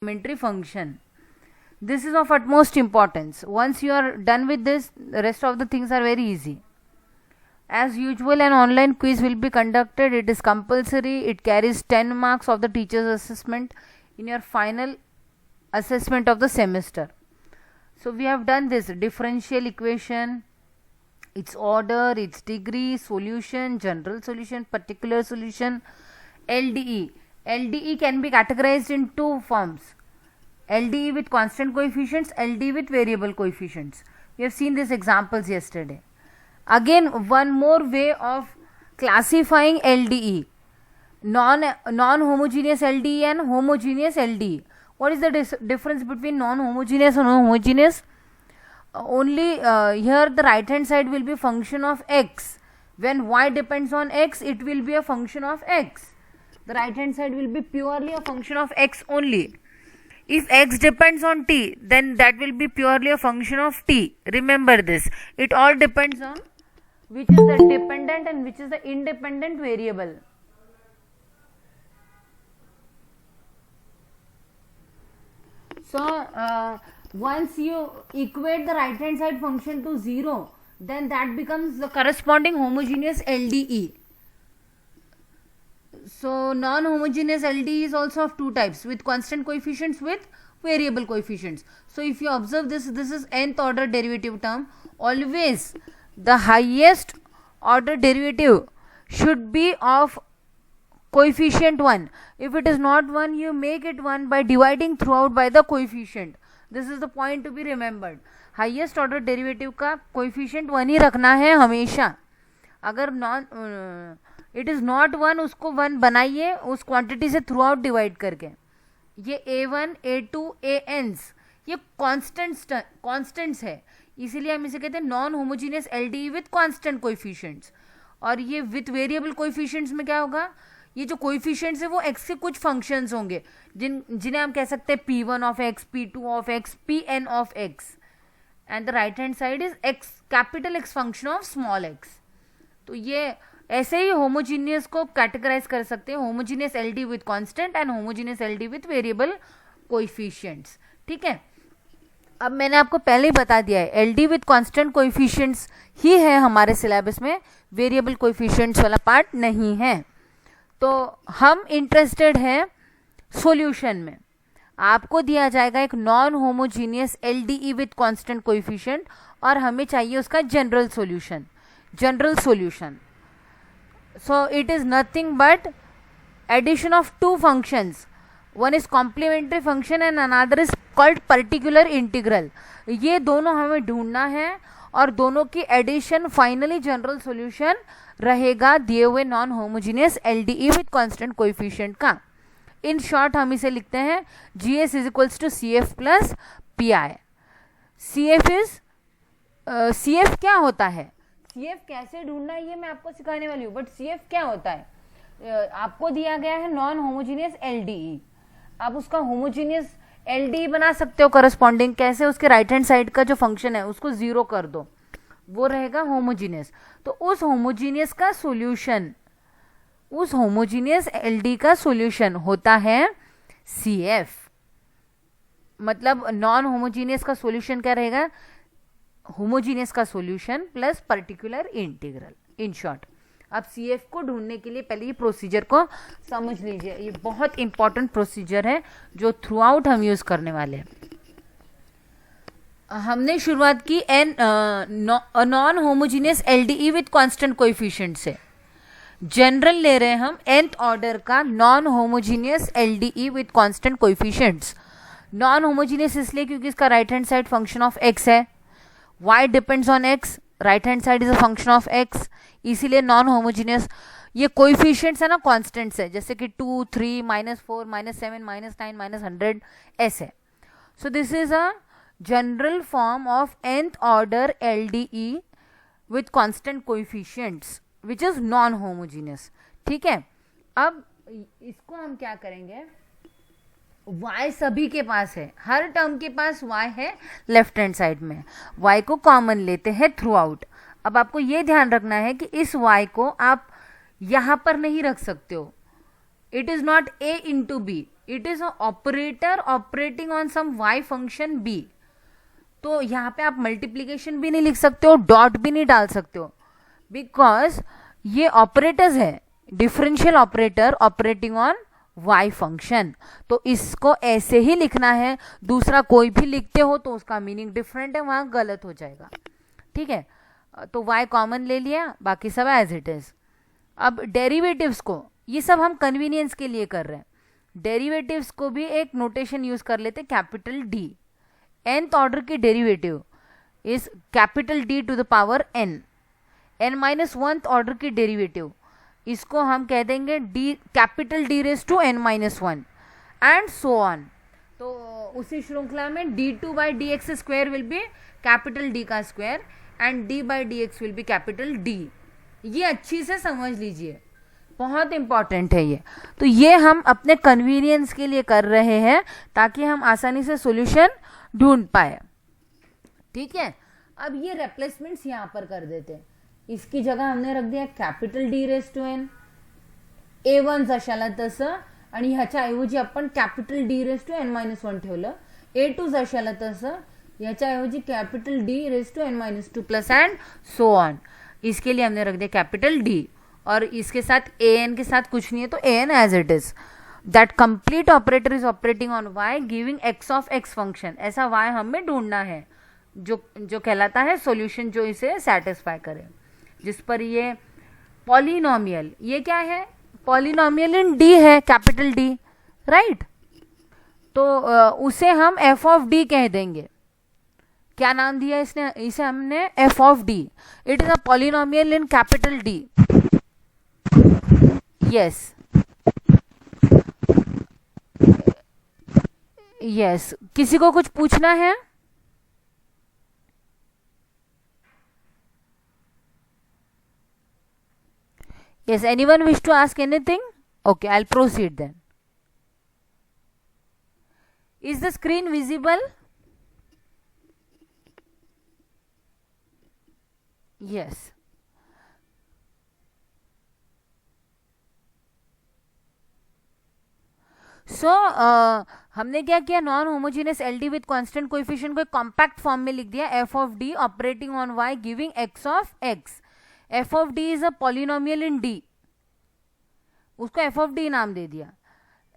complementary function. This is of utmost importance. Once you are done with this, the rest of the things are very easy. As usual, an online quiz will be conducted. It is compulsory. It carries 10 marks of the teacher's assessment in your final assessment of the semester. So we have done this differential equation, its order, its degree, solution, general solution, particular solution, LDE. LDE can be categorized in two forms: LDE with constant coefficients, LDE with variable coefficients. We have seen these examples yesterday. Again, one more way of classifying LDE: non-homogeneous LDE and homogeneous LDE. What is the difference between non-homogeneous and homogeneous? Only here the right hand side will be function of x. When y depends on x, it will be a function of x. The right hand side will be purely a function of x only. If x depends on t, then that will be purely a function of t. Remember this. It all depends on which is the dependent and which is the independent variable. So, once you equate the right hand side function to 0, then that becomes the corresponding homogeneous LDE. So, non-homogeneous LDE is also of two types, with constant coefficients, with variable coefficients. So, if you observe this, this is nth order derivative term. Always the highest order derivative should be of coefficient 1. If it is not 1, you make it 1 by dividing throughout by the coefficient. This is the point to be remembered. Highest order derivative का coefficient 1 ही रखना है हमेशा. अगर it is not 1, उसको 1 बनाइए उस quantity से through out divide करके. ये a1, a2, ans ये कॉन्स्टेंट्स है, इसीलिए हम इसे कहते हैं non homogeneous LDE with constant coefficients. और ये विथ वेरिएबल कोएफिशिएंट्स में क्या होगा, ये जो कोएफिशिएंट्स है वो x के कुछ फंक्शंस होंगे जिन्हें हम कह सकते हैं p1 of x, p2 of x, pn of x, and the right hand side is x, capital X function of small x. तो ये ऐसे ही होमोजीनियस को कैटेगराइज कर सकते हैं, homogeneous LDE with constant and homogeneous LDE with variable coefficients. ठीक है, अब मैंने आपको पहले ही बता दिया है LDE विथ कांस्टेंट कोएफिशिएंट्स ही है हमारे सिलेबस में, वेरिएबल कोएफिशिएंट्स वाला पार्ट नहीं है. तो हम इंटरेस्टेड हैं सॉल्यूशन में. आपको दिया जाएगा एक non homogeneous LDE with constant coefficient और हमें चाहिए उसका general solution. So it is nothing but addition of two functions. One is complementary function and another is called particular integral. ये दोनों हमें ढूंढना है और दोनों की एडिशन फाइनली जनरल सॉल्यूशन रहेगा दिए हुए non homogeneous LDE with constant coefficient का. इन शॉर्ट हम इसे लिखते हैं GS is equals to CF plus PI. CF क्या होता है, CF कैसे ढूंढना है ये मैं आपको सिखाने वाली हूँ. बट CF क्या होता है, आपको दिया गया है नॉन होमोजीनियस LDE. आप उसका होमोजीनियस LDE बना सकते हो करस्पॉन्डिंग. कैसे, उसके राइट हैंड साइड का जो फंक्शन है उसको 0 कर दो, वो रहेगा होमोजीनियस. तो उस होमोजीनियस का सॉल्यूशन, उस होमोजीनियस LDE का सॉल्यूशन होता है CF. मतलब नॉन होमोजीनियस का सॉल्यूशन क्या रहेगा, होमोजीनियस का solution plus particular integral. In short, अब CF को ढूंढने के लिए पहले ये प्रोसीजर को समझ लीजिए. ये बहुत इंपॉर्टेंट प्रोसीजर है जो थ्रू आउट हम यूज करने वाले हैं. हमने शुरुआत की non homogeneous LDE with constant coefficient से. जनरल ले रहे हैं हम nth ऑर्डर का non homogeneous LDE with constant coefficients. Non homogeneous इसलिए क्योंकि इसका right hand side function of x है, y depends on x, right hand side is a function of x, इसीलिए नॉन होमोजीनियस. ये कोएफिशिएंट्स है ना, constants है, जैसे कि 2, 3, -4, -7, -9, -100 ऐसे. So this is a general form of nth order LDE with constant coefficients which is non homogeneous. ठीक है, अब इसको हम क्या करेंगे, y सभी के पास है, हर टर्म के पास y है लेफ्ट हैंड साइड में, y को कॉमन लेते हैं थ्रू आउट. अब आपको ये ध्यान रखना है कि इस y को आप यहां पर नहीं रख सकते हो. It is not a into b, it is a operator operating on some y function b। तो यहाँ पे आप मल्टीप्लीकेशन भी नहीं लिख सकते हो, डॉट भी नहीं डाल सकते हो, बिकॉज ये ऑपरेटर्स है, differential operator operating on y function. तो इसको ऐसे ही लिखना है, दूसरा कोई भी लिखते हो तो उसका मीनिंग डिफरेंट है, वहां गलत हो जाएगा। ठीक है, तो y कॉमन ले लिया, बाकी सब एज इट इज। अब डेरिवेटिव्स को, ये सब हम कन्वीनियंस के लिए कर रहे हैं, डेरिवेटिव्स को भी एक नोटेशन यूज कर लेते, कैपिटल डी। nth ऑर्डर की derivative is capital D to the power n। n-1th order की डेरिवेटिव, इसको हम कह देंगे D, capital D raise to n-1 and so on. तो उसी श्रृंखला में d2 by D X square will be capital D का square and d by D X will be capital D. ये अच्छी से समझ लीजिए, बहुत इंपॉर्टेंट है ये। तो ये हम अपने कन्वीनियंस के लिए कर रहे हैं ताकि हम आसानी से सॉल्यूशन ढूंढ पाए। ठीक है, अब ये रिप्लेसमेंट्स यहाँ पर कर देते हैं। इसकी जगह हमने रख दिया capital D raise to n, a1 जशाला तसं, आणि ह्याच्या ऐवजी आपण capital D raise to n-1 ठेवलं। a2 जशाला तसं, ह्याच्या ऐवजी capital D raise to n-2 plus and so on. इसके लिए हमने रख दिया कैपिटल डी, और इसके साथ an के साथ कुछ नहीं है तो an as it is. That complete operator is operating on y giving x of x function. ऐसा y हमें ढूंढना है जो कहलाता है सॉल्यूशन, जो इसे सेटिस्फाई करे, जिस पर ये पॉलिनोमियल, ये क्या है, पॉलिनोमियल इन d है, कैपिटल D, राइट। तो उसे हम f ऑफ d कह देंगे। क्या नाम दिया इसने, इसे हमने f of d। It is a polynomial in capital D। Yes yes, किसी को कुछ पूछना है? Yes, anyone wish to ask anything? Okay, I'll proceed then. Is the screen visible? Yes. So, हमने क्या किया, non homogeneous LD with constant coefficient को एक कॉम्पैक्ट फॉर्म में लिख दिया, F of D operating on Y giving X of X. F of D is a polynomial in D, उसको F of D नाम दे दिया,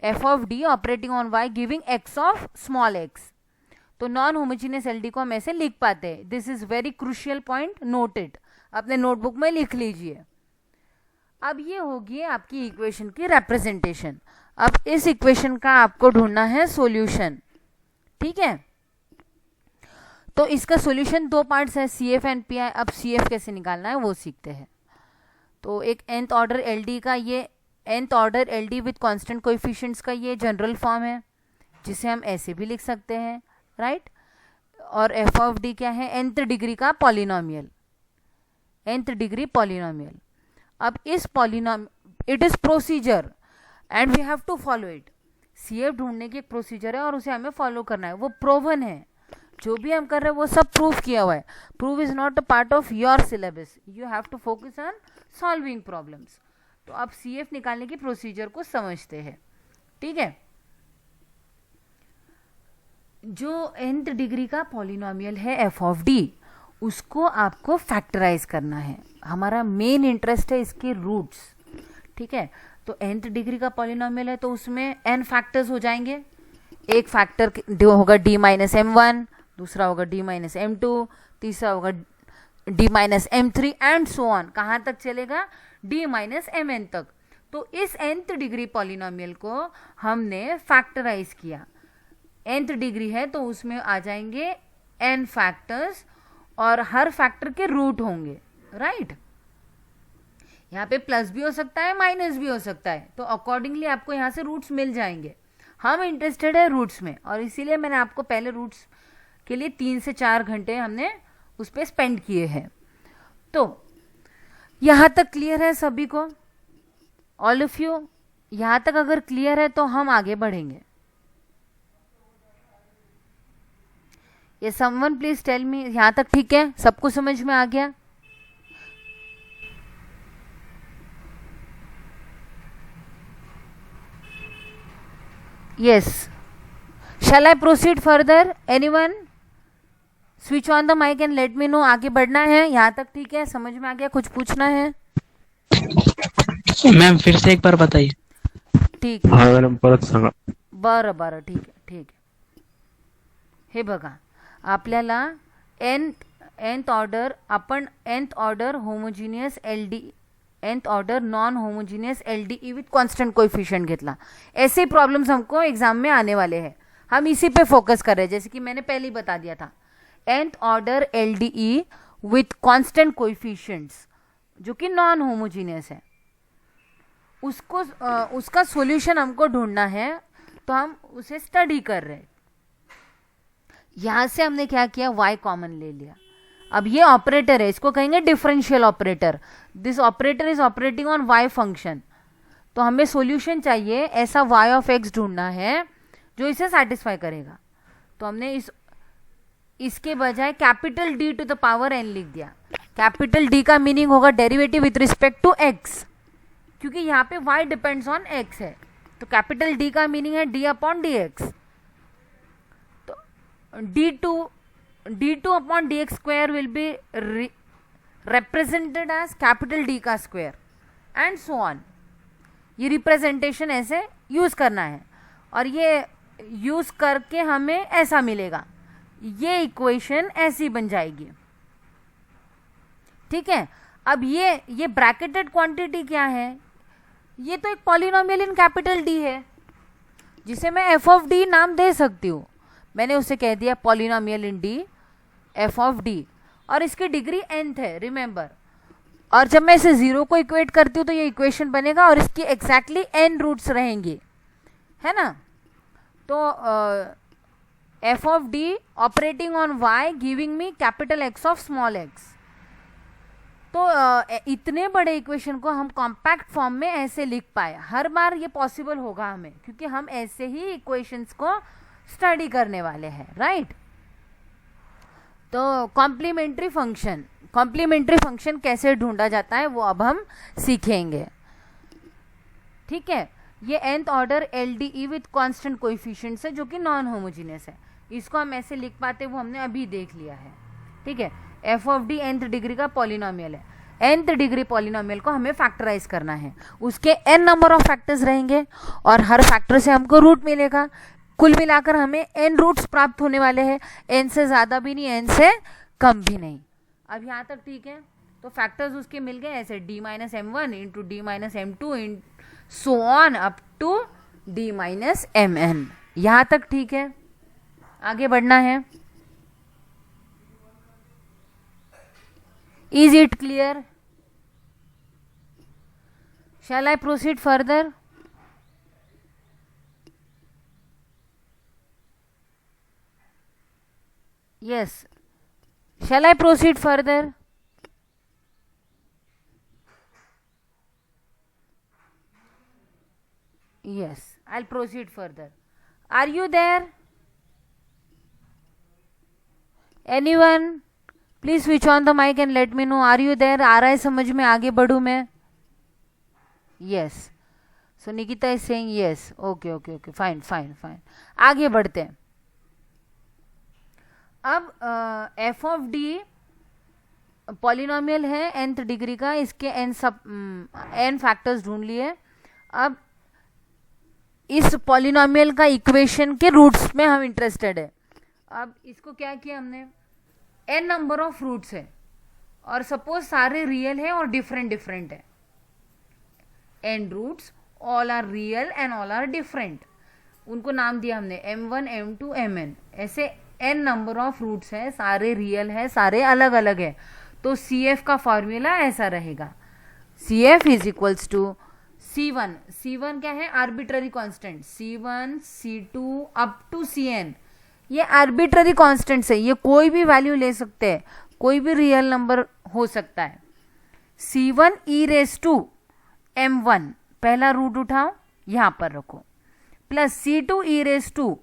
F of D operating on Y giving X of small X. तो non homogeneous LD को हम ऐसे लिख पाते हैं। This is very crucial point, note it, अपने नोटबुक में लिख लीजिए। अब ये होगी आपकी इक्वेशन की रिप्रेजेंटेशन। अब इस इक्वेशन का आपको ढूंढना है सॉल्यूशन। ठीक है, तो इसका सॉल्यूशन दो पार्ट्स है, C F and P I. अब सी एफ कैसे निकालना है वो सीखते हैं। तो एक nth ऑर्डर एलडी का, ये nth order LD with constant coefficients का ये जनरल फॉर्म है, जिसे हम ऐसे भी लिख सकते हैं, राइट। और एफ ऑफ डी क्या है, nth डिग्री का पॉलिनोमियल, nth डिग्री पॉलिनोमियल। अब इस polynomial, it is procedure and we have to follow it. C F ढूंढने की एक प्रोसीजर है और उसे हमें फॉलो करना है, वो प्रोवन है। जो भी हम कर रहे हैं वो सब प्रूव किया हुआ है। Prove is not a part of your syllabus, you have to focus on solving problems. तो अब सी एफ निकालने की प्रोसीजर को समझते हैं। ठीक है, जो nth डिग्री का पॉलिनोमियल है एफ ऑफ डी, उसको आपको फैक्टराइज करना है। हमारा मेन इंटरेस्ट है इसके रूट्स। ठीक है, तो nth डिग्री का पॉलिनोमियल है तो उसमें n फैक्टर्स हो जाएंगे। एक फैक्टर होगा d माइनस m1, दूसरा होगा d माइनस m2, तीसरा होगा d minus m3 and so on. कहाँ तक चलेगा, d माइनस mn तक। तो इस nth डिग्री पॉलिनोमियल को हमने फैक्टराइज किया। nth डिग्री है तो उसमें आ जाएंगे n फैक्टर्स और हर फैक्टर के रूट होंगे, राइट। यहाँ पे प्लस भी हो सकता है, माइनस भी हो सकता है, तो अकॉर्डिंगली आपको यहाँ से रूट्स मिल जाएंगे। हम इंटरेस्टेड है रूट्स में, और इसीलिए मैंने आपको पहले रूट्स के लिए 3 से 4 घंटे हमने उस पर स्पेंड किए हैं। तो यहाँ तक क्लियर है सभी को, ऑल ऑफ यू? यहाँ तक अगर क्लियर है तो हम आगे बढ़ेंगे। ये समवन प्लीज टेल मी, यहाँ तक ठीक है, सबको समझ में आ गया? yes, shall I proceed further? Anyone? Switch on the mic and let me know. आगे बढ़ना है, यहाँ तक ठीक है, समझ में आ गया? कुछ पूछना है? मैम फिर से एक बार बताइए. ठीक आहे. हा मॅडम परत सांगा. बरं बरं, ठीक आहे ठीक आहे. हे बघा, आपल्याला nth ऑर्डर, आपण nth order homogeneous nth order non homogeneous LDE with constant coefficient घेतला. ऐसे प्रॉब्लम्स हमको एग्जाम में आने वाले हैं, हम इसी पे फोकस कर रहे हैं. जैसे कि मैंने पहले ही बता दिया था, nth order LDE with constant coefficients जो कि नॉन होमोजिनियस है, उसका सॉल्यूशन हमको ढूंढना है, तो हम उसे स्टडी कर रहे हैं. यहां से हमने क्या किया, y कॉमन ले लिया. अब ये ऑपरेटर है, इसको कहेंगे differential operator. This operator is operating on y function. तो हमें सॉल्यूशन चाहिए, ऐसा y ऑफ x ढूंढना है जो इसे सेटिस्फाई करेगा. तो हमने इसके बजाय capital D to the power n लिख दिया. कैपिटल D का मीनिंग होगा derivative with respect to x, क्योंकि यहाँ पे y डिपेंड्स ऑन x है. तो कैपिटल D का मीनिंग है d अपॉन dx. तो d2 upon dx square will B represented as capital D का स्क्वायर एंड सो ऑन. ये रिप्रेजेंटेशन ऐसे यूज करना है, और ये यूज करके हमें ऐसा मिलेगा. ये इक्वेशन ऐसी बन जाएगी. ठीक है. अब ये ब्रैकेटेड क्वांटिटी क्या है, ये तो एक पॉलिनोमियल इन कैपिटल D है, जिसे मैं f ऑफ D नाम दे सकती हूँ. मैंने उसे कह दिया polynomial in D, f of D, और इसकी डिग्री nth है, रिमेंबर. और जब मैं इसे 0 को इक्वेट करती हूँ तो ये इक्वेशन बनेगा, और इसकी एग्जैक्टली n रूट्स रहेंगी, है ना. तो f of D operating on y giving me capital X of small x. तो इतने बड़े इक्वेशन को हम कॉम्पैक्ट फॉर्म में ऐसे लिख पाए. हर बार ये पॉसिबल होगा हमें, क्योंकि हम ऐसे ही इक्वेशंस को स्टडी करने वाले हैं, राइट. तो कॉम्प्लीमेंट्री फंक्शन कैसे ढूंढा जाता है वो अब हम सीखेंगे. ठीक है. ये nth order LDE with constant coefficients है, जो कि नॉन होमोजीनियस है. इसको हम ऐसे लिख पाते, वो हमने अभी देख लिया है. ठीक है. f of D nth degree का पॉलिनोमियल है. nth डिग्री पॉलिनोमियल को हमें फैक्टराइज करना है. उसके n नंबर ऑफ फैक्टर्स रहेंगे, और हर फैक्टर से हमको रूट मिलेगा. कुल मिलाकर हमें n रूट्स प्राप्त होने वाले हैं. n से ज़्यादा भी नहीं, n से कम भी नहीं. अब यहाँ तक ठीक है. तो फैक्टर्स उसके मिल गए ऐसे, d-m1 into d-m2 in so on up to d-mn. यहाँ तक ठीक है. आगे बढ़ना है. Is it clear? Shall I proceed further? Yes. Shall I proceed further? Yes, I'll proceed further. Are you there? Anyone? Please switch on the mic and let me know. Are you there? आ रहा है समझ में? आगे बढ़ू मैं? Yes. So Nikita is saying yes. Okay okay okay, fine fine fine. आगे बढ़ते हैं. अब f ऑफ D पॉलिनोमियल है nth डिग्री का, इसके n फैक्टर्स ढूंढ लिए. अब इस पॉलिनोमियल का इक्वेशन के रूट्स में हम इंटरेस्टेड है. अब इसको क्या किया हमने, n नंबर ऑफ रूट्स है, और सपोज सारे रियल है और डिफरेंट डिफरेंट है. n roots all are real and all are different. उनको नाम दिया हमने m1 m2 mn. ऐसे n नंबर ऑफ रूट्स है, सारे रियल है, सारे अलग अलग है. तो CF का फॉर्मूला ऐसा रहेगा, CF is equals to C1 क्या है, arbitrary constant, C1 C2 up to Cn. ये आर्बिट्ररी कांस्टेंट्स है, ये कोई भी वैल्यू ले सकते हैं, कोई भी रियल नंबर हो सकता है. C1 e raise to m1 पहला रूट उठाओ, यहां पर रखो, plus C2 e raise to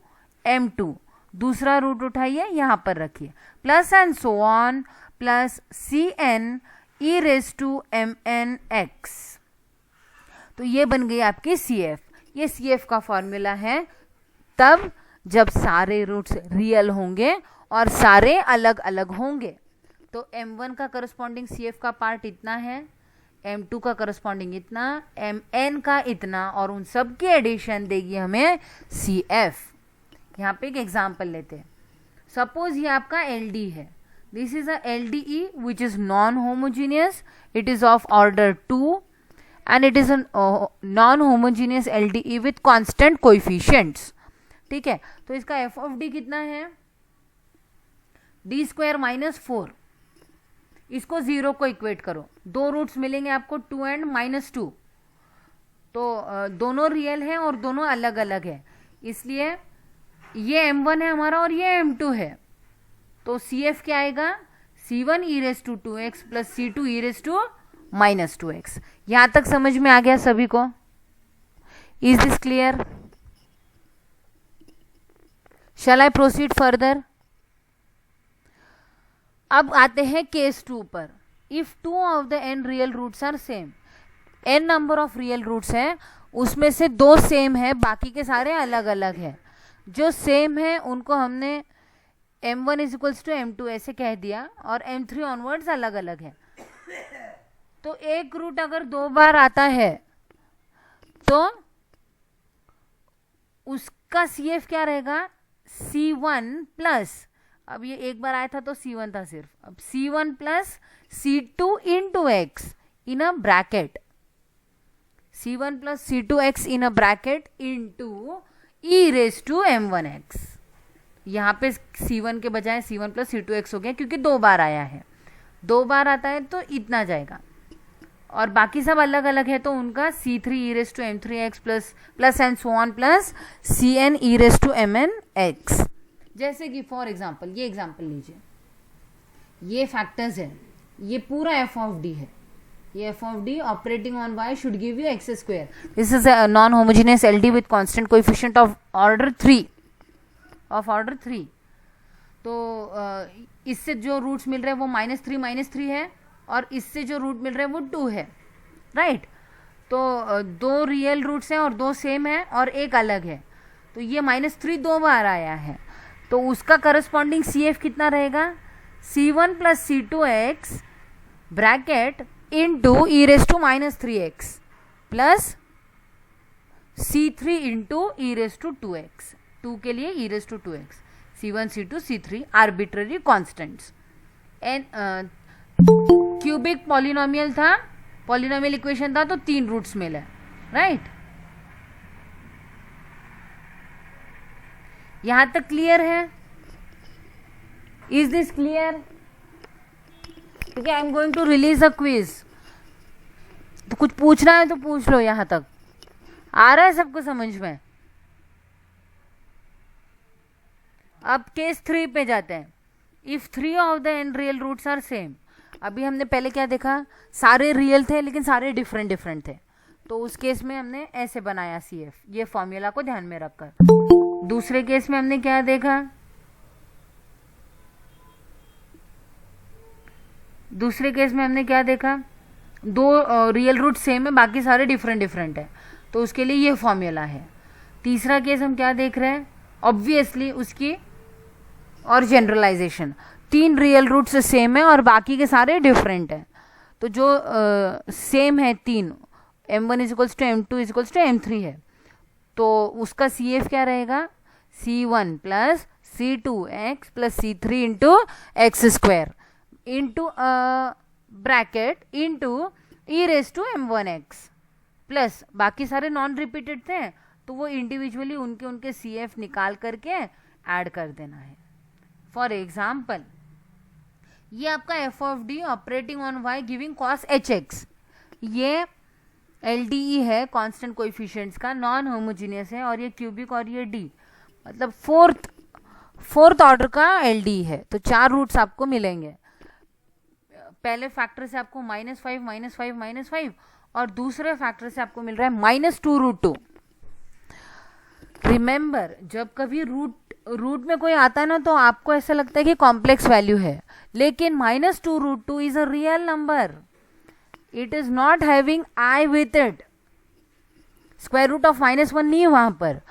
m2 दूसरा रूट उठाइए, यहां पर रखिए, plus and so on, plus Cn e raise to mnx. तो ये बन गई आपकी CF. ये CF का फॉर्मूला है तब जब सारे रूट्स रियल होंगे और सारे अलग अलग होंगे। तो m1 का करस्पॉन्डिंग CF का पार्ट इतना है, m2 का करस्पॉन्डिंग इतना, mn का इतना, और उन सब की एडिशन देगी हमें CF। यहाँ पे एक एग्जाम्पल लेते हैं। सपोज ये आपका LD है, this is a LDE which is non homogeneous, it is of order 2 and it is a non-homogeneous LDE with constant coefficients। ठीक है, तो इसका f of d कितना है, d स्क्वायर माइनस 4। इसको 0 को इक्वेट करो, दो रूट्स मिलेंगे आपको 2 एंड -2, तो दोनों रियल है और दोनों अलग अलग है, इसलिए ये m1 है हमारा और ये m2 है। तो CF क्या आएगा, C1 e raised to 2x plus C2 e raised to -2x। यहां तक समझ में आ गया सभी को? Is this clear? Shall I proceed further? अब आते हैं केस 2 पर। If 2 of the n real roots are same, n number of real roots है, उसमें से 2 सेम है, बाकी के सारे अलग अलग है। जो सेम है उनको हमने m1 is equals to m2 ऐसे कह दिया, और m3 ऑनवर्ड्स अलग अलग है। तो एक रूट अगर 2 बार आता है तो उसका CF क्या रहेगा, C1 प्लस, अब ये एक बार आया था तो C1 था सिर्फ, अब C1 plus C2 into x in a bracket, C1 plus C2x in a bracket into e raise to m1x। यहाँ पे C1 के बजाय C1 प्लस C2x हो गया क्योंकि 2 बार आया है, 2 बार आता है तो इतना जाएगा, और बाकी सब अलग अलग है तो उनका C3 e raise to m3x plus and so on plus Cn e raise to mnx। जैसे कि फॉर एग्जांपल ये एग्जांपल लीजिए, ये फैक्टर्स है, ये पूरा f ऑफ d है, ये f of d operating on y should give you x square. This is a non homogeneous LD with constant coefficient of order 3 तो इससे जो रूट्स मिल रहे हैं वो -3 है, और इससे जो रूट मिल रहा है वो 2 है, राइट। तो 2 रियल रूट्स हैं और 2 सेम है और एक अलग है, तो ये -3 2 बार आया है, तो उसका करस्पॉन्डिंग CF कितना रहेगा, C1 plus C2x bracket into e raise to -3x plus C3 into e raise to 2x, 2 के लिए e raise to 2x, C1 C2 C3 arbitrary constants. And cubic polynomial था, पॉलिनोमियल इक्वेशन था, तो 3 roots मिले, right. यहां तक clear है? Is this clear? क्योंकि I am going to release a quiz, तो कुछ पूछना है तो पूछ लो। यहां तक आ रहा है सबको समझ में? अब केस 3 पे जाते हैं। If 3 of the n real roots are same, अभी हमने पहले क्या देखा, सारे रियल थे लेकिन सारे डिफरेंट थे, तो उस केस में हमने ऐसे बनाया CF, ये फॉर्मूला को ध्यान में रखकर। दूसरे केस में हमने क्या देखा, दो रियल रूट सेम है, बाकी सारे डिफरेंट है, तो उसके लिए ये फॉर्मूला है। तीसरा केस हम क्या देख रहे हैं, ऑब्वियसली उसकी और जनरलाइजेशन, 3 रियल रूट्स सेम है और बाकी के सारे डिफरेंट है, तो जो सेम है 3, m1 is equals to m2 is equals to m3 है, तो उसका CF क्या रहेगा, C1 plus C2x plus C3 into x square into bracket into e raise to m1x plus बाकी सारे नॉन रिपीटेड थे, तो वो इंडिविजुअली उनके CF निकाल करके ऐड कर देना है। फॉर एग्जाम्पल ये आपका f of d operating on y giving cos hx, ये LDE है कांस्टेंट कोएफिशिएंट्स का, नॉन होमोजीनियस है, और ये क्यूबिक और ये d मतलब फोर्थ ऑर्डर का LDE है, तो 4 रूट्स आपको मिलेंगे। पहले फैक्टर से आपको -5 और दूसरे फैक्टर से आपको मिल रहा है -2√2। रिमेंबर, जब कभी रूट में कोई आता है ना तो आपको ऐसा लगता है कि कॉम्प्लेक्स वैल्यू है, लेकिन -2√2 is a real number, it is not having I with it, square root of -1 नहीं है वहां पर,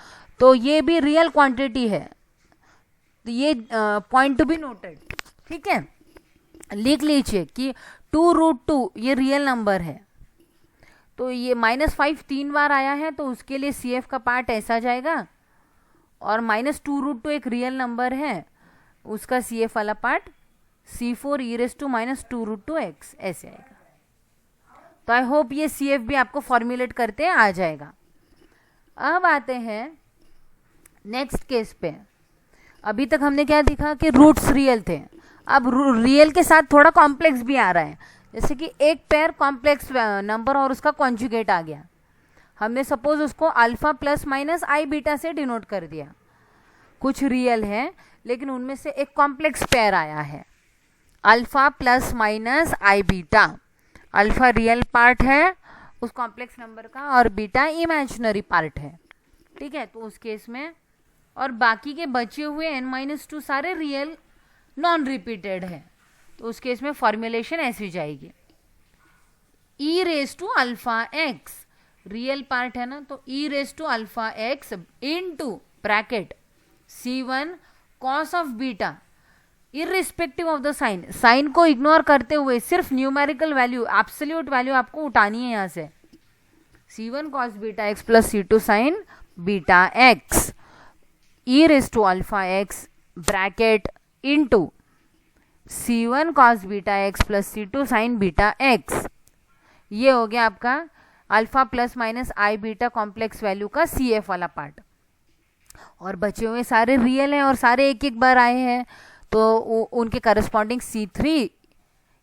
तो ये भी रियल क्वांटिटी है, तो ये पॉइंट टू बी नोटेड, ठीक है। लिख लीजिए कि 2√2 ये रियल नंबर है, तो ये -5 3 बार आया है, तो उसके लिए CF का पार्ट ऐसा जाएगा, और -2√2 एक रियल नंबर है, उसका CF वाला पार्ट C4 e⁻²√2x ऐसे आएगा। तो आई होप ये CF भी आपको फॉर्मुलेट करते आ जाएगा। अब आते हैं नेक्स्ट केस पे। अभी तक हमने क्या देखा कि रूट्स रियल थे, अब रियल के साथ थोड़ा कॉम्प्लेक्स भी आ रहा है, जैसे कि एक पेयर कॉम्प्लेक्स नंबर और उसका कॉन्जुगेट आ गया, हमने सपोज उसको अल्फा प्लस माइनस आई बीटा से डिनोट कर दिया। कुछ रियल है लेकिन उनमें से एक कॉम्प्लेक्स पेयर आया है, अल्फा प्लस माइनस आई बीटा। अल्फा रियल पार्ट है उस कॉम्प्लेक्स नंबर का और बीटा इमेजिनरी पार्ट है, ठीक है। तो उस केस में, और बाकी के बचे हुए n-2 सारे रियल नॉन रिपीटेड है, तो उस केस में फॉर्मुलेशन ऐसी जाएगी, e⁻α x रियल पार्ट है ना, तो e⁻α x into bracket C1 cos of beta irrespective of the sign, sign को इग्नोर करते हुए सिर्फ न्यूमेरिकल वैल्यू, एब्सोल्यूट वैल्यू आपको उठानी है यहाँ से, C1 cos beta x plus C2 sin beta x e⁻α x bracket into C1 cos beta x plus C2 sin beta x। ये हो गया आपका अल्फा प्लस माइनस आई बीटा कॉम्प्लेक्स वैल्यू का CF वाला पार्ट, और बचे हुए सारे रियल हैं और सारे एक एक बार आए हैं, तो उनके करस्पॉन्डिंग C3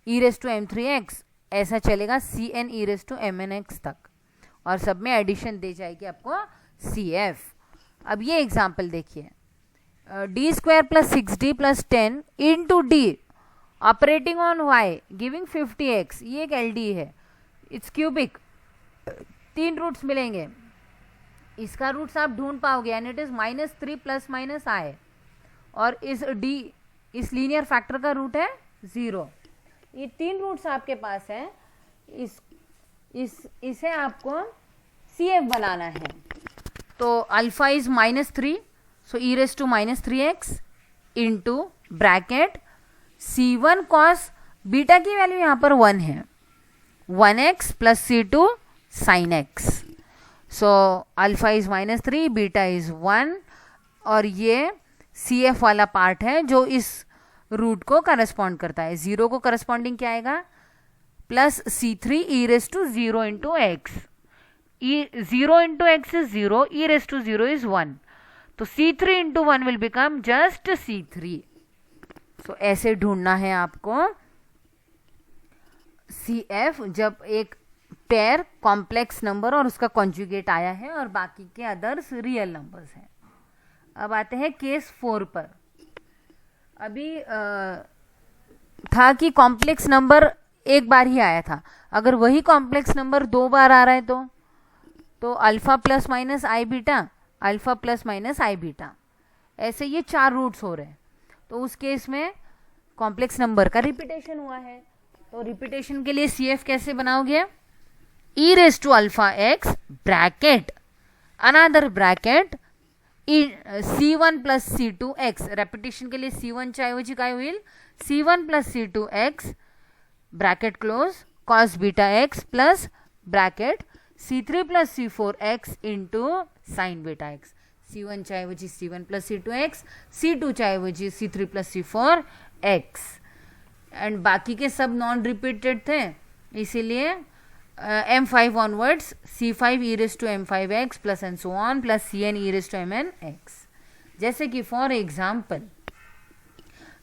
e⁻m3x ऐसा चलेगा Cn e⁻mnx तक, और सब में एडिशन दे जाएगी आपको CF। अब ये एग्जाम्पल देखिए, d² plus 6d plus 10 into D operating on y giving 50x, ये एक LD है, इट्स क्यूबिक, 3 रूट्स मिलेंगे, इसका रूट्स आप ढूंढ पाओगे, and it is -3 plus minus i, और इस लीनियर फैक्टर का रूट है 0। ये 3 रूट्स आपके पास है, इसे आपको CF बनाना है। तो alpha is -3, so e⁻³ into bracket C1 cos beta की वैल्यू यहाँ पर 1 है, 1x plus C2 sin x, so alpha is -3 beta is 1, और ये CF वाला पार्ट है जो इस रूट को करस्पॉन्ड करता है। 0 को करस्पॉन्डिंग क्या आएगा, plus C3 e⁻0 into x, 0 into x is 0, e⁻0 is 1, तो C3 into 1 will become just C3। सो ऐसे ढूंढना है आपको CF जब एक पेयर कॉम्प्लेक्स नंबर और उसका कॉन्जुगेट आया है और बाकी के अदर्स रियल नंबर्स हैं। अब आते हैं केस 4 पर। अभी था कि कॉम्प्लेक्स नंबर एक बार ही आया था, अगर वही कॉम्प्लेक्स नंबर 2 बार आ रहा है तो अल्फा प्लस माइनस आई बीटा, अल्फा प्लस माइनस आई बीटा, ऐसे ये 4 रूट्स हो रहे हैं। तो उस केस में कॉम्प्लेक्स नंबर का रिपीटेशन हुआ है, तो रिपीटेशन के लिए CF कैसे बनाओगे, e⁻α x bracket another bracket C1 plus C2x, repetition के लिए C1 च्या काय होईल C1 plus C2x bracket close cos beta x plus bracket C3 plus C4x into sine beta x, C1 च्या C1 प्लस C2x, C2 च्या C3 plus C4x, and बाकी के सब नॉन रिपीटेड थे, इसीलिए M5 onwards C5 e⁻m5x plus and so on plus Cn e⁻mnx। जैसे कि for example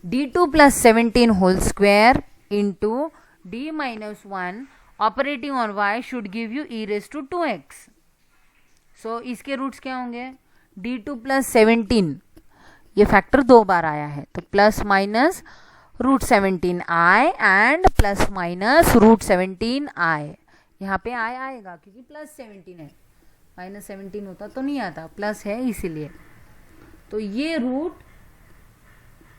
d2 plus 17 whole square into d-1 operating on y should give you e⁻2x। So इसके roots क्या होंगे, d2 प्लस 17, ये factor 2 बार आया है, तो plus minus √17i and plus minus √17i, यहाँ पे i आएगा क्योंकि प्लस 17 है, -17 होता तो नहीं आता, प्लस है इसीलिए। तो ये रूट,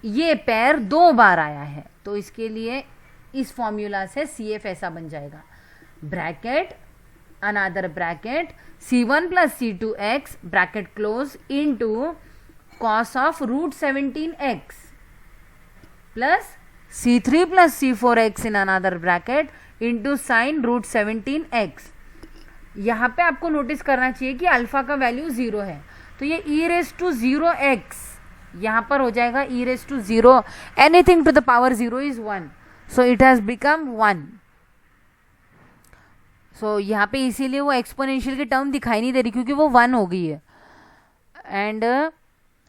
ये पेयर 2 बार आया है, तो इसके लिए इस फॉर्मूला से CF ऐसा बन जाएगा, bracket another bracket c1 plus c2x bracket close into cos of root 17x plus c3 plus c4x in another bracket into sin root 17x. यहाँ पे आपको नोटिस करना चाहिए कि अल्फा का वैल्यू 0 है, तो ये e रेज टू 0x यहाँ पर हो जाएगा e raise to 0, anything to the power 0 is 1, so it has become 1. So यहाँ पे इसीलिए वो एक्सपोनेंशियल की टर्म दिखाई नहीं दे रही क्योंकि वो 1 हो गई है. And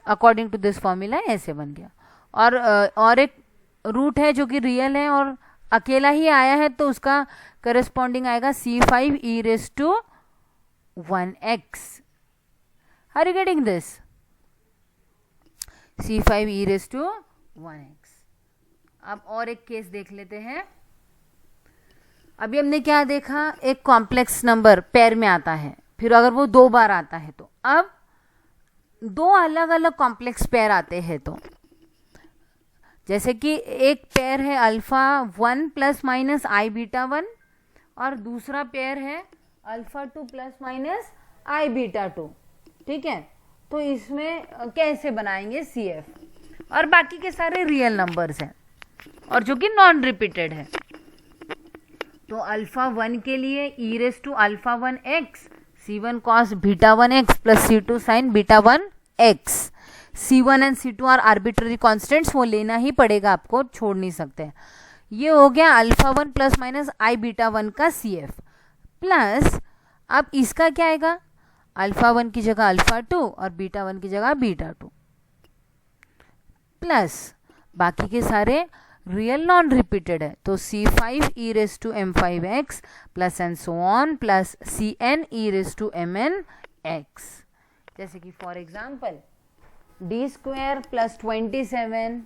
according to this formula ऐसे बन गया. और एक रूट है जो कि रियल है और अकेला ही आया है, तो उसका करस्पॉन्डिंग आएगा c5 e raise to 1x. Are you getting this? c5 e raise to 1x. अब और एक केस देख लेते हैं. अभी हमने क्या देखा, एक कॉम्प्लेक्स नंबर पेयर में आता है, फिर अगर वो 2 बार आता है तो अब 2 अलग अलग कॉम्प्लेक्स पेयर आते हैं. तो जैसे कि एक पेयर है अल्फा 1 प्लस माइनस आई बीटा 1 और दूसरा पेयर है अल्फा 2 प्लस माइनस आई बीटा 2. ठीक है, तो इसमें कैसे बनाएंगे CF, और बाकी के सारे रियल नंबर्स हैं और जो कि नॉन रिपीटेड है. तो अल्फा 1 के लिए e raise to alpha 1x c1 cos beta 1x plus c2 sin beta 1x. c1 and c2 are arbitrary constants, वो लेना ही पड़ेगा आपको, छोड़ नहीं सकते. ये हो गया अल्फा 1 प्लस माइनस आई बीटा 1 का CF. प्लस अब इसका क्या आएगा, अल्फा 1 की जगह अल्फा 2 और बीटा 1 की जगह बीटा 2, प्लस बाकी के सारे रियल नॉन रिपीटेड है, तो c5 e raise to m5x plus and so on plus cn e raise to mn x. जैसे कि for example d square plus 27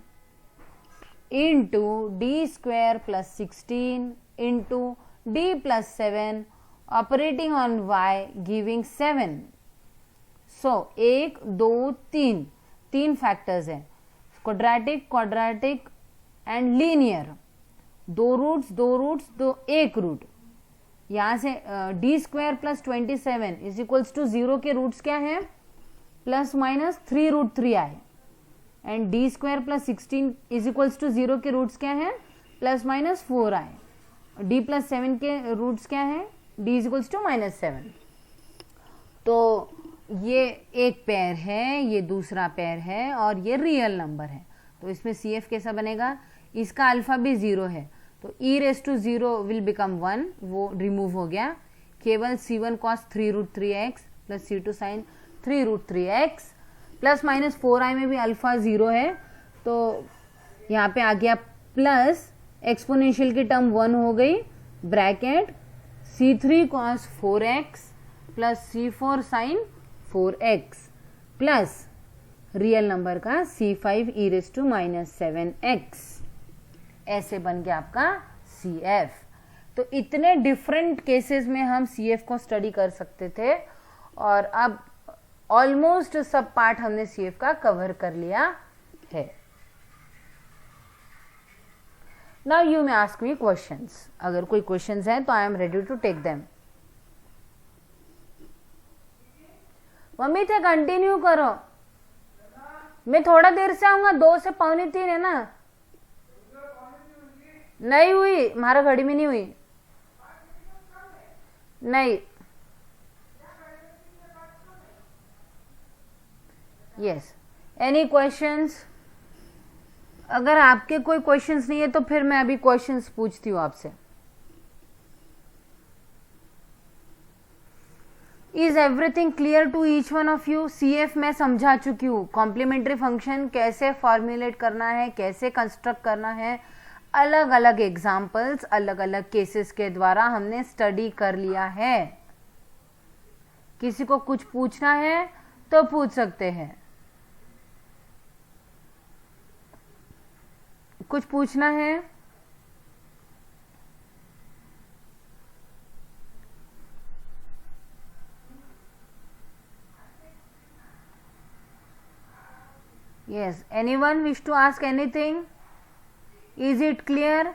into D square plus 16 into D plus 7 operating on y giving 7. So 1 2 3 तीन factors है, quadratic and linear. 2 roots एक root. यहाँ से D square plus 27 is equals to 0 के roots क्या है, प्लस माइनस 3 रूट 3 आए. And D square plus 16 is equals to 0 के रूट्स क्या है, प्लस माइनस 4 आए. डी प्लस 7 के रूट्स क्या है, D is equals to minus 7. तो ये एक पेयर है, ये दूसरा पेयर है और ये रियल नंबर है. तो इसमें CF कैसा बनेगा, इसका अल्फा भी 0 है, तो e raise to 0 will become 1, वो रिमूव हो गया. केवल c1 cos 3 root 3x plus c2 sin 3 root 3x plus minus 4i में भी अल्फा 0 है, तो यहाँ पे आ गया प्लस एक्सपोनेंशियल की टर्म 1 हो गई, bracket c3 cos 4x plus c4 sin 4x plus real number का c5 e raise to minus 7x. ऐसे बन गया आपका CF. तो इतने डिफरेंट केसेस में हम CF को स्टडी कर सकते थे और अब ऑलमोस्ट सब पार्ट हमने CF का कवर कर लिया है. Now you may ask me questions. अगर कोई क्वेश्चंस हैं तो I am ready to take them. मम्मी थे कंटिन्यू करो, मैं थोड़ा देर से आऊंगा, 2 से 2:45 है ना. नहीं हुई, हमारा घड़ी में नहीं हुई. नहीं. Yes, any questions? अगर आपके कोई क्वेश्चंस नहीं है तो फिर मैं अभी क्वेश्चंस पूछती हूँ आपसे. Is everything clear to each one of you? CF मैं समझा चुकी हूँ, कॉम्प्लीमेंट्री फंक्शन कैसे फॉर्मुलेट करना है, कैसे कंस्ट्रक्ट करना है, अलग अलग एग्जाम्पल्स अलग अलग केसेस के द्वारा हमने स्टडी कर लिया है. किसी को कुछ पूछना है तो पूछ सकते हैं. कुछ पूछना है? Yes, anyone wish to ask anything? Is it clear?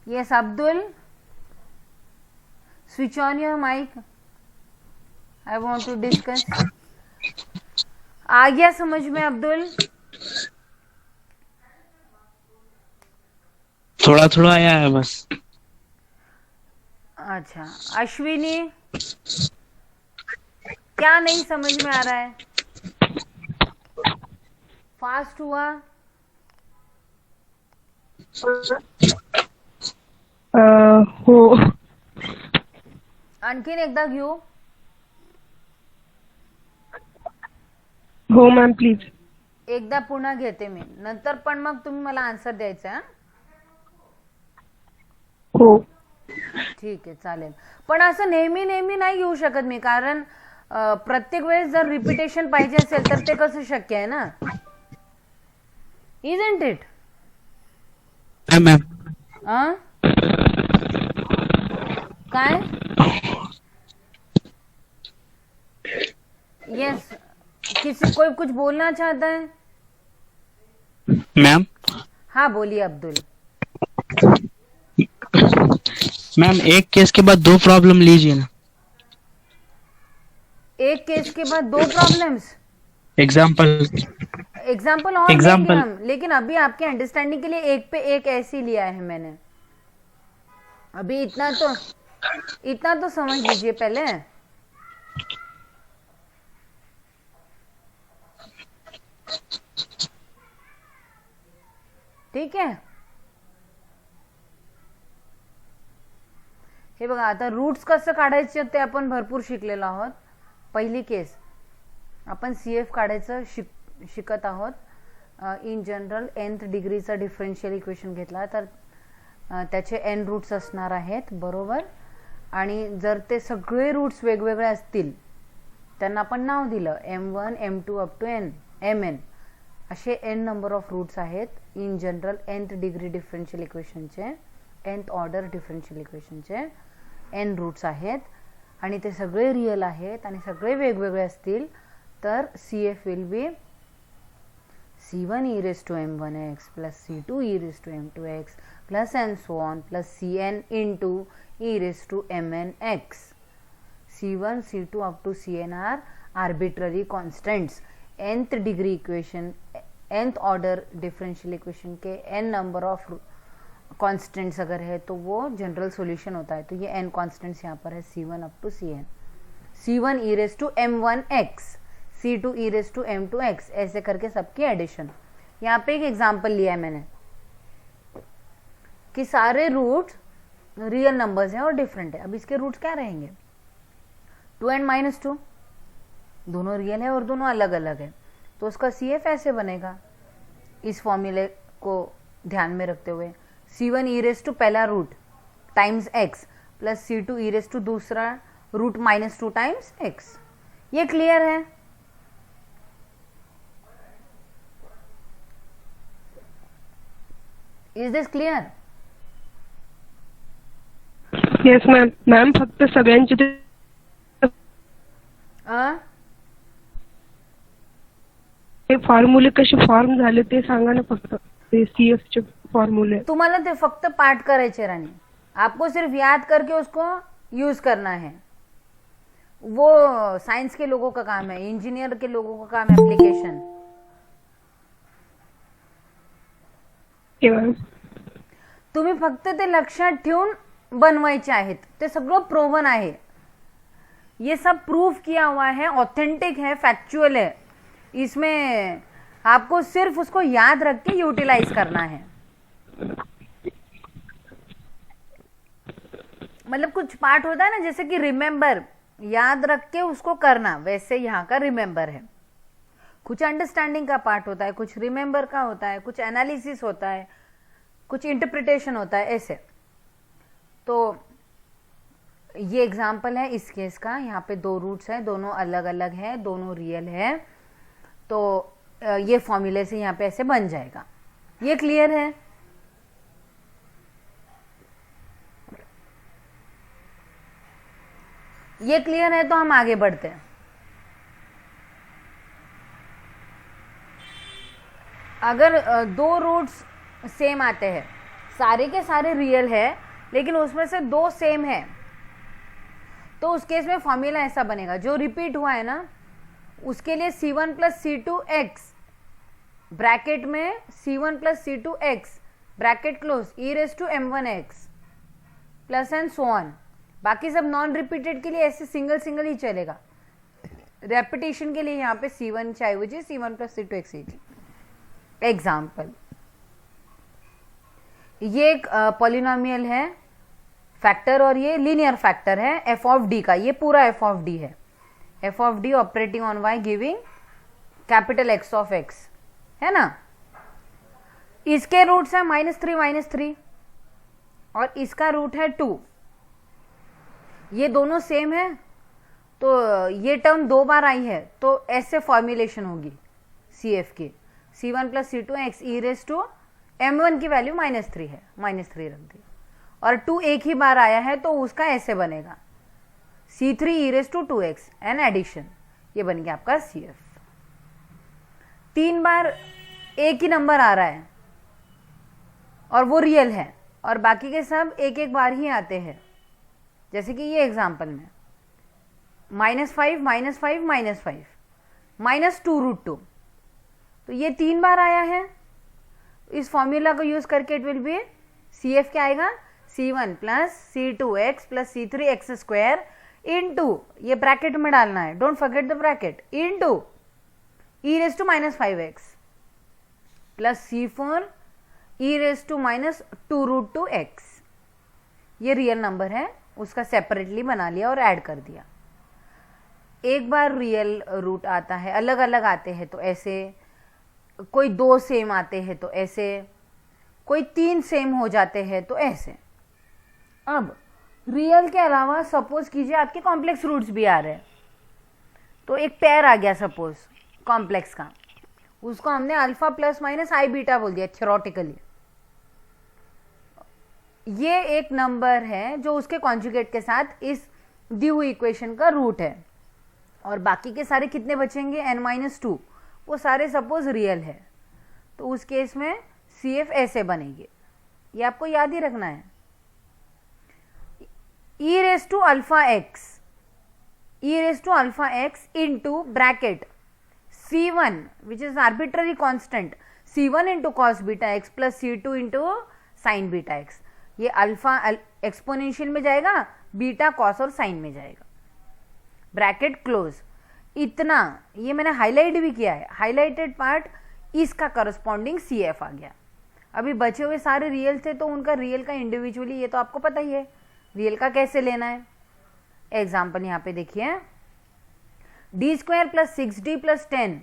Yes, Abdul. Switch on your mic. I want to discuss. आ गया समझ में अब्दुल? थोड़ा थोड़ा आया है बस। अच्छा, अश्विनी क्या नहीं समझ में आ रहा है? फास्ट हुआ? हो. आणखीन एकदा घेऊ? हो मॅम प्लीज. एकदा पुन्हा घेते मी, नंतर पण मग तुम्ही मला आन्सर द्यायचा आहे. हो. ठीक आहे, चालेल. पण असं नेहमी नेहमी नाही घेऊ शकत मी, कारण प्रत्येक वेळेस जर रिपिटेशन पाहिजे असेल तर ते कसं शक्य आहे ना? Isn't it? मॅम काय? यस, किसी कोई कुछ बोलना चाहता है? मैम. हाँ बोलिए अब्दुल. मैम एक केस के बाद दो प्रॉब्लम लीजिए ना. एक केस के बाद दो प्रॉब्लम्स? एग्जाम्पल और देंगे हम, लेकिन अभी आपके अंडरस्टैंडिंग के लिए एक पे एक ऐसे लिया है मैंने. अभी इतना तो समझ लीजिए पहले. ठीक आहे. हे बघा, आता रूट्स कसं काढायचे ते आपण भरपूर शिकलेलो आहोत. पहिली केस आपण CF काढायचं शिकत आहोत. इन जनरल nth डिग्रीचा डिफरन्शियल इक्वेशन घेतला तर त्याचे n रूट्स असणार आहेत, बरोबर. आणि जर ते सगळे रूट्स वेगवेगळे असतील त्यांना आपण नाव दिलं m1 m2 up to mn, असे n नंबर ऑफ रूट्स आहेत in general nth degree differential इक्वेशनचे, nth ऑर्डर डिफरन्शियल इक्वेशनचे n रूट्स आहेत आणि ते सगळे रियल आहेत आणि सगळे वेगवेगळे असतील तर CF will be C1 e raised to m1x plus C2 e raised to m2x plus and so on plus Cn into e raised to mnx. C1, C2 up to Cn are arbitrary constants. nth degree equation, nth order differential equation के n number of constants अगर है तो वो general solution होता है. तो ये n constants यहाँ पर है C1 up to Cn. C1 e raised to m1x, C2 e raised to m2x, ऐसे करके सबकी एडिशन. यहाँ पे एक एग्जांपल लिया है मैंने कि सारे रूट रियल नंबर्स हैं और डिफरेंट है. अब इसके रूट्स क्या रहेंगे? 2n - 2, दोनों रियल है और दोनों अलग अलग है. तो उसका CF ऐसे बनेगा, इस फॉर्मूले को ध्यान में रखते हुए. C1 e raised to पहला root times x plus C2 e raised to दूसरा रूट -2 टाइम्स x. ये क्लियर है? Is this clear? Yes ma'am. Ma'am फक्त सगळ्यांचे ते फॉर्म्युले कसे फॉर्म झाले ते सांगा ना. फक्त ते CF चे फॉर्मूले. तुम्हाला ते फक्त पाठ करायचे रानी, आपको सिर्फ याद करके उसको यूज करना है. वो साइंस के लोगों का काम है, इंजीनियर के लोगों का काम है एप्लीकेशन. तुम्ही फक्त ते लक्षात ठेवून बनवायचे आहेत. ते सगळं प्रोवन आहे, ये सब प्रूफ किया हुआ है, ऑथेंटिक है, फैक्चुअल है. इसमें आपको सिर्फ उसको याद रख के यूटिलाइज करना है. मतलब कुछ पार्ट होता है ना, जैसे कि रिमेंबर, याद रख के उसको करना, वैसे यहाँ का रिमेंबर है. कुछ अंडरस्टैंडिंग का पार्ट होता है, कुछ रिमेंबर का होता है, कुछ एनालिसिस होता है, कुछ इंटरप्रिटेशन होता है, ऐसे. तो ये एग्जाम्पल है इस केस का. यहाँ पे दो रूट्स हैं, दोनों अलग अलग हैं, दोनों रियल है. तो ये फॉर्मूले से यहाँ पे ऐसे बन जाएगा. ये क्लियर है? ये क्लियर है तो हम आगे बढ़ते हैं. अगर दो रूट्स सेम आते हैं, सारे के सारे रियल है लेकिन उसमें से दो सेम है, तो उस केस में फॉर्मूला ऐसा बनेगा, जो रिपीट हुआ है ना उसके लिए C1 प्लस C2x ब्रैकेट में C1 plus C2x bracket close e⁻m1x plus and so on. बाकी सब नॉन रिपीटेड के लिए ऐसे सिंगल सिंगल ही चलेगा। रेपिटेशन के लिए यहाँ पे C1 चाहे वो C1 प्लस C2x। एग्जाम्पल, ये एक पॉलिनोमियल है फैक्टर और ये लीनियर फैक्टर है f ऑफ d का, ये पूरा f ऑफ d है, f of d operating on y giving capital X of x, है ना। इसके रूट्स है -3 और इसका रूट है 2। ये दोनों सेम है तो ये टर्म 2 बार आई है तो ऐसे फॉर्मुलेशन होगी CF की, C1 प्लस C2x e⁻m1 की वैल्यू -3 है, -3 रख दी, और 2 एक ही बार आया है तो उसका ऐसे बनेगा C3 e⁻2x एन एडिशन, ये बन गया आपका CF। 3 बार एक ही नंबर आ रहा है और वो रियल है और बाकी के सब एक एक बार ही आते हैं, जैसे कि ये एग्जांपल में -5 -5 -5 -2√2, तो ये 3 बार आया है। इस फॉर्मूला को यूज करके इट विल बी CF क्या आएगा, C1 plus C2x plus C3x² into, ये ब्रैकेट में डालना है, don't forget the bracket, into e⁻5x plus C4 e⁻2√2x। ये रियल नंबर है, उसका सेपरेटली बना लिया और ऐड कर दिया। एक बार रियल रूट आता है, अलग अलग आते हैं तो ऐसे, कोई 2 सेम आते हैं तो ऐसे, कोई 3 सेम हो जाते हैं तो ऐसे। अब रियल के अलावा सपोज कीजिए आपके कॉम्प्लेक्स रूट्स भी आ रहे हैं, तो एक पेयर आ गया सपोज कॉम्प्लेक्स का, उसको हमने अल्फा प्लस माइनस आई बीटा बोल दिया थ्योरेटिकली। ये एक नंबर है जो उसके कॉन्जुगेट के साथ इस दी हुई इक्वेशन का रूट है, और बाकी के सारे कितने बचेंगे n-2, वो सारे सपोज रियल है, तो उस केस में CF ऐसे बनेगी, ये आपको याद ही रखना है। e⁻x into bracket C1 which is arbitrary constant, C1 into cos beta x plus C2 into sin beta x। ये अल्फा एक्सपोनेंशियल में जाएगा, बीटा कॉस और साइन में जाएगा, ब्रैकेट क्लोज। इतना ये मैंने हाईलाइट भी किया है, हाईलाइटेड पार्ट इसका करस्पॉन्डिंग CF आ गया। अभी बचे हुए सारे रियल थे तो उनका रियल का इंडिविजुअली, ये तो आपको पता ही है रियल का कैसे लेना है। एग्जाम्पल यहाँ पे देखिए, d² plus 6d plus 10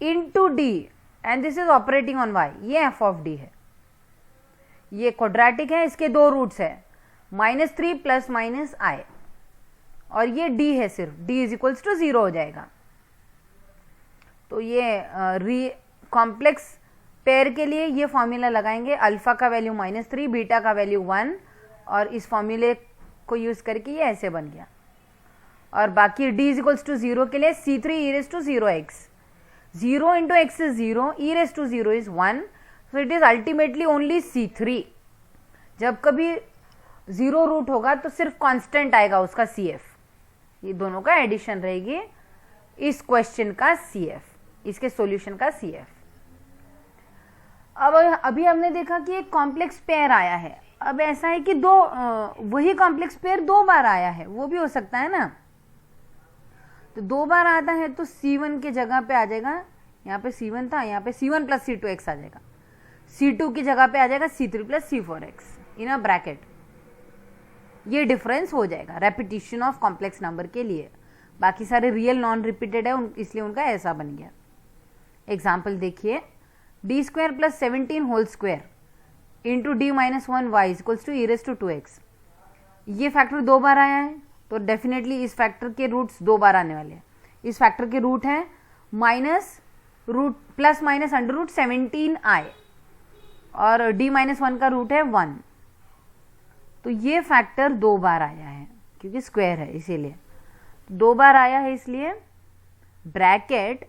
into d and this is operating on y, ये f ऑफ d है, ये क्वाड्रेटिक है, इसके 2 रूट्स है -3 प्लस माइनस i, और ये d है सिर्फ, d इज इक्वल्स टू 0 हो जाएगा। तो ये कॉम्प्लेक्स पेयर के लिए ये फॉर्मूला लगाएंगे, अल्फा का वैल्यू -3, बीटा का वैल्यू 1, और इस फॉर्मूले को यूज करके ये ऐसे बन गया। और बाकी d इज इक्वल्स टू 0 के लिए C3 e⁻0x, 0 into x is 0, e⁻0 is 1, so it is ultimately only C3। जब कभी 0 रूट होगा तो सिर्फ कांस्टेंट आएगा उसका CF, ये दोनों का एडिशन रहेगी इस क्वेश्चन का CF, इसके सॉल्यूशन का CF। अब अभी हमने देखा कि एक कॉम्प्लेक्स पेयर आया है, अब ऐसा है कि वही कॉम्प्लेक्स पेयर 2 बार आया है, वो भी हो सकता है ना। तो 2 बार आता है तो C1 के जगह पे आ जाएगा, यहाँ पे C1 था, यहाँ पे C1 प्लस C2x आ जाएगा, C2 की जगह पे आ जाएगा C3 plus C4x in a bracket. ये डिफरेंस हो जाएगा रेपिटेशन ऑफ कॉम्प्लेक्स नंबर के लिए, बाकी सारे रियल नॉन रिपीटेड है इसलिए उनका ऐसा बन गया। एग्जाम्पल देखिए, d² plus 17 whole square into d-1y equals to e⁻2x। ये फैक्टर 2 बार आया है तो डेफिनेटली इस फैक्टर के रूट्स 2 बार आने वाले हैं। इस फैक्टर के रूट है प्लस माइनस √17i और d-1 का रूट है 1, तो ये फैक्टर 2 बार आया है क्योंकि स्क्वायर है इसीलिए 2 बार आया है, इसलिए bracket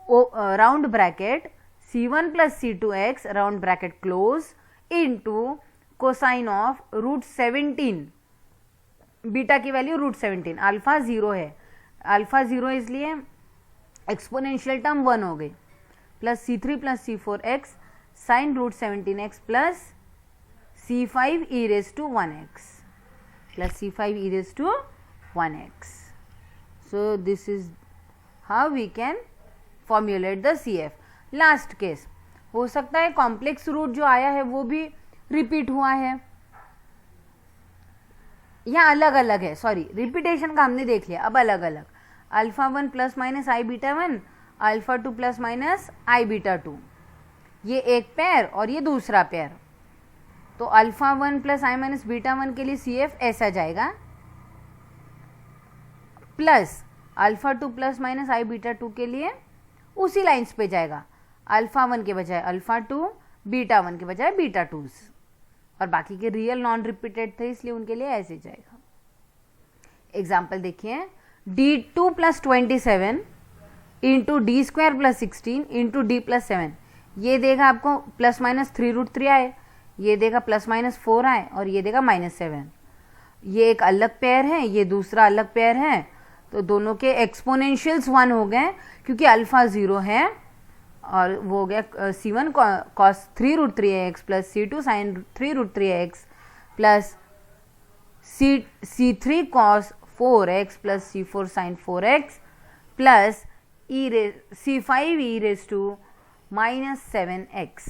round bracket C1 plus C2x round bracket close into cosine of √17 beta की वैल्यू √17, अल्फा 0 है, अल्फा 0 इसलिए एक्सपोनेंशियल टर्म 1 हो गई, plus C3 plus C4x sine √17x plus C5 e raised to 1x plus C5 e raised to 1x. So this is how we can formulate the CF. Last case, हो सकता है complex root जो आया है वो भी repeat हुआ है या अलग अलग है, सॉरी रिपीटेशन का हमने देख लिया, अब अलग अलग, अल्फा 1 प्लस माइनस आई बीटा 1, अल्फा 2 प्लस माइनस आई बीटा 2, ये एक पेयर और ये दूसरा पेयर, तो अल्फा 1 प्लस आई माइनस बीटा 1 के लिए CF ऐसा जाएगा, प्लस अल्फा 2 प्लस माइनस आई बीटा 2 के लिए उसी लाइंस पे जाएगा, अल्फा 1 के बजाय अल्फा 2, बीटा 1 के बजाय बीटा 2, और बाकी के रियल नॉन रिपीटेड थे इसलिए उनके लिए ऐसे जाएगा। एग्जाम्पल देखिए, D2 plus 27 into D square plus 16 into D plus 7, ये देगा आपको प्लस माइनस 3√3 आए, ये देगा प्लस माइनस 4 आए, और ये देगा -7। ये एक अलग पेयर है, ये दूसरा अलग पेयर है, तो दोनों के एक्सपोनेंशियल्स 1 हो गए क्योंकि अल्फा 0 है, और वो हो गया C1 cos 3√3x plus C2 sin 3√3x plus C3 cos 4x plus C4 sin 4x plus C5 e raised to -7x।